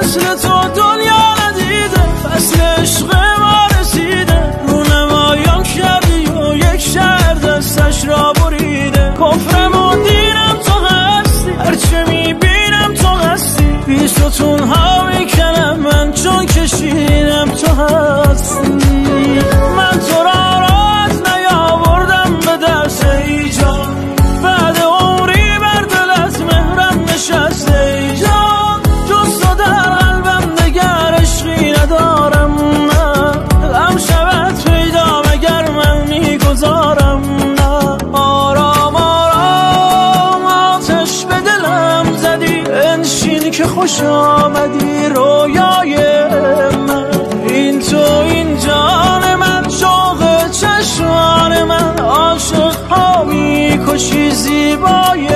مثل تو دنیا ندیده، فصل عشق ما رسیده، رونمایان کردی و یک شهر دستش را بریده. کفرم و دینم تو هستی، هرچه میبینم تو هستی، بی ستون ها میکنم من چون کشیدم تو هستی. من تو را راحت نیاوردم به دست ای جان، بعد عمری بر دلت مهرم نشسته ای جان. جز تو در قلبم دگر عشقی ندارم، نه غم شود پیدا مگر من میگذارم. نه آرام آرام آتش به دلم زدی، انشین که خوش آمدی رویای من. این تو این جان من، شوق چشمان من، عاشق ها میکشی زیبای